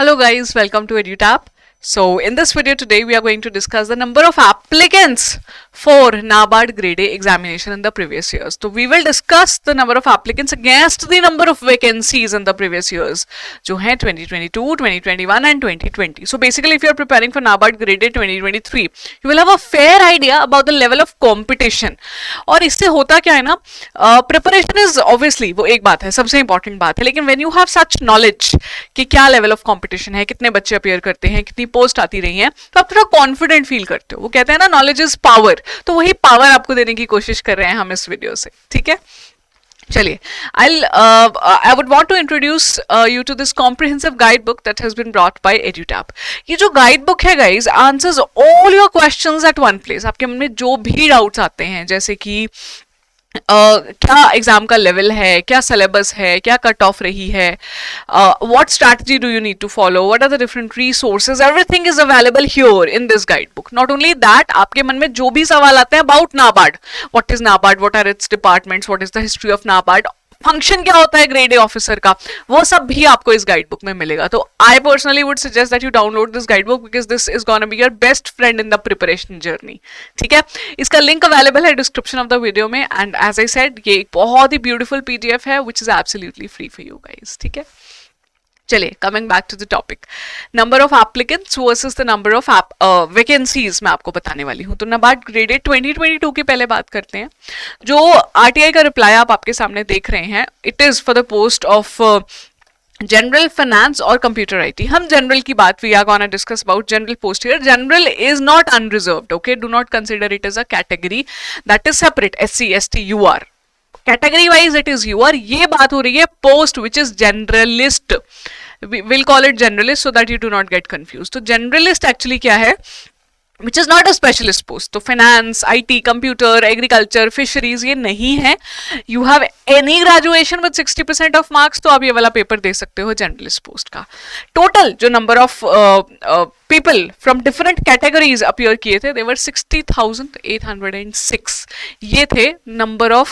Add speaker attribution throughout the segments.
Speaker 1: Hello guys, welcome to EduTap. So in this video today we are going to discuss the number of applicants for NABARD grade A examination in the previous years. So we will discuss the number of applicants against the number of vacancies in the previous years जो हैं 2022, 2021 and 2020. So basically if you are preparing for NABARD grade A 2023 you will have a fair idea about the level of competition. और इससे होता क्या है ना, preparation is obviously वो एक बात है, सबसे important बात है, लेकिन when you have such knowledge कि क्या level of competition है, कितने बच्चे appear करते हैं, कितनी पोस्ट आती रही है, तो आप थोड़ा कॉन्फिडेंट फील करते हो. वो कहते हैं ना नॉलेज इज पावर, तो वही पावर आपको देने की कोशिश कर रहे हैं हम इस वीडियो से. ठीक है, चलिए I would want to introduce you to this comprehensive guidebook that has been brought by EduTap. ये जो guidebook है guys answers all your questions at one place. आपके मन में जो भी डाउट्स आते हैं, जैसे कि क्या एग्जाम का लेवल है, क्या सिलेबस है, क्या कट ऑफ रही है, what strategy do you need to follow, what are the different resources, everything is available here in this guide book. Not only that, आपके मन में जो भी सवाल आते हैं about NABARD, what is NABARD, what are its departments, what is the history of NABARD, function क्या होता है ग्रेड ए ऑफिसर का, वो सब भी आपको इस गाइड बुक में मिलेगा. तो I personally would suggest that you download this guide book because this is gonna be your best friend in the preparation journey. ठीक है, इसका लिंक अवेलेबल है डिस्क्रिप्शन ऑफ द वीडियो में. एंड एज आई सेड ये एक बहुत ही beautiful PDF है which is absolutely free for you guys. ठीक है, चलिए coming back to the topic, number of applicants versus the number of vacancies मैं आपको बताने वाली हूं. तो नाबार्ड ग्रेड ए 2022 की पहले बात करते हैं. जो आरटीआई का रिप्लाई आप आपके सामने देख रहे हैं, it is for the post of general finance और कंप्यूटर आईटी. हम जनरल की बात, we are gonna discuss about general post here. General is not unreserved, okay, do not consider it as a category, that is separate. SC ST UR category wise it is UR. ये बात हो रही है post which is generalist. We'll call it generalist so that you do not get confused. तो generalist actually क्या है, which is not a specialist post. तो finance, IT, computer, agriculture, fisheries ये नहीं है. You have any graduation with 60% of marks, तो आप ये वाला पेपर दे सकते हो generalist post का. Total जो number of people from different categories appear किए थे, they were 60,806. ये थे number of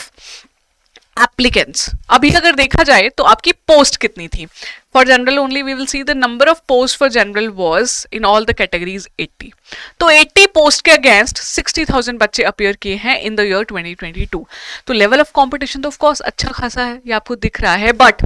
Speaker 1: applicants. अभी अगर देखा जाए तो आपकी पोस्ट कितनी थी. For general only we will see the number of posts for general was in all the categories 80. तो 80 पोस्ट के अगेंस्ट 60,000 बच्चे अपीयर किए हैं in the year 2022. तो लेवल ऑफ कंपटीशन तो ऑफ कोर्स अच्छा खासा है, ये आपको दिख रहा है. But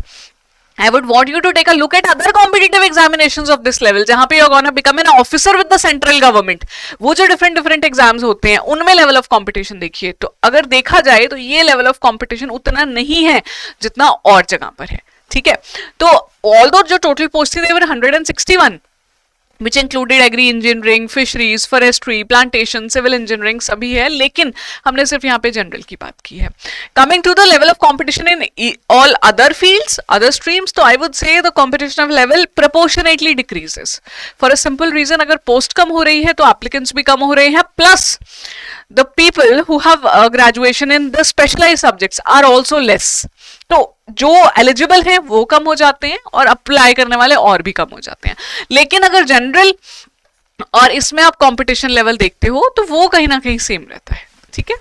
Speaker 1: I would want you to take a look at other competitive examinations of this level, जहां पे you're gonna become an officer with the central government. वो जो different exams होते हैं उनमें level of competition देखिए. तो अगर देखा जाए तो ये level of competition उतना नहीं है जितना और जगह पर है. ठीक है, तो although जो total post थी they were 161, which included agri engineering, fisheries, forestry, plantation, civil engineering सभी है, लेकिन हमने सिर्फ यहाँ पे जनरल की बात की है. Coming to the level of competition in all other fields, other streams, तो I would say the competition of level proportionately decreases. For a simple reason, अगर पोस्ट कम हो रही है तो applicants भी कम हो रहे हैं, plus the people who have graduation in the specialized subjects are also less. तो जो एलिजिबल हैं वो कम हो जाते हैं और अप्लाई करने वाले और भी कम हो जाते हैं. लेकिन अगर जनरल और इसमें आप कंपटीशन लेवल देखते हो तो वो कहीं ना कहीं सेम रहता है. ठीक है,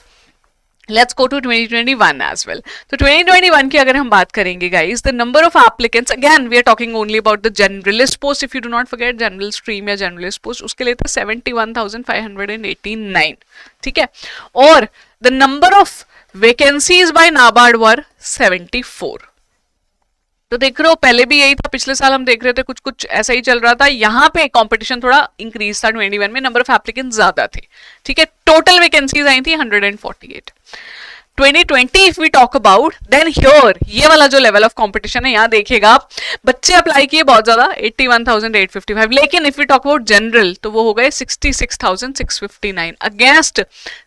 Speaker 1: let's go to 2021 as well. तो 2021 की अगर हम बात करेंगे guys, the number of applicants, again we are talking only about the generalist post. If you do not forget general stream या जनरलिस्ट पोस्ट, उसके लिए था 71,589. ठीक है, और the number of vacancies by NABARD were 74. तो देख रहे हो पहले भी यही था, पिछले साल हम देख रहे थे कुछ ऐसा ही चल रहा था. यहाँ पे कंपटीशन थोड़ा इंक्रीज था 21 में, नंबर ऑफ एप्लीकेंट्स ज्यादा थे. ठीक है, टोटल वैकेंसीज आई थी 148. 2020 if we talk about, then here ये वाला जो लेवल ऑफ कंपटीशन है, यहाँ देखिएगा आप बच्चे अप्लाई किए बहुत ज्यादा 81,855, लेकिन if we talk about general तो वो हो गए 66,659 अगेंस्ट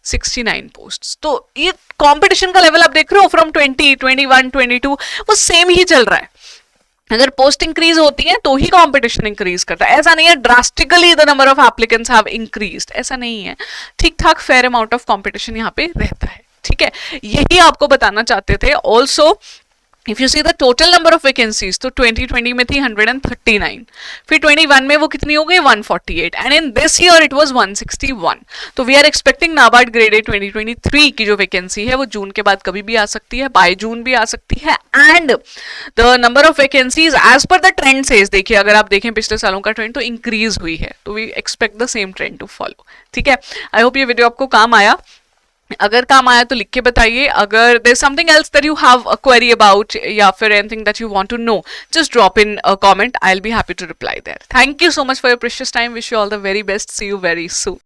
Speaker 1: 69 पोस्ट्स. तो ये कंपटीशन का लेवल आप देख रहे हो फ्रॉम 20, 21, 22 वो सेम ही चल रहा है. अगर पोस्ट इंक्रीज होती है तो ही कंपटीशन इंक्रीज करता है. ऐसा नहीं है drastically the number of applicants have increased, ऐसा नहीं है. ठीक ठाक फेयर अमाउंट ऑफ कंपटीशन यहाँ पे रहता है. ठीक है, यही आपको बताना चाहते थे. Also if you see the total number of vacancies तो 2020 में थी 139, फिर 21 में वो कितनी हो गई 148, and in this year it was 161. तो we are expecting NABARD grade A 2023 की जो वैकेंसी है वो जून के बाद कभी भी आ सकती है, बाय जून भी आ सकती है. And the number of vacancies as per the trend says, देखिए अगर आप देखें पिछले सालों का ट्रेंड तो इंक्रीज हुई है, तो we expect the same trend to follow. ठीक है, आई होप ये वीडियो आपको काम आया. अगर काम आया तो लिख के बताइए. अगर there something else that you have a query about या फिर anything that you want to know, just drop in a comment. I will be happy to reply there. Thank you so much for your precious time. Wish you all the very best. See you very soon.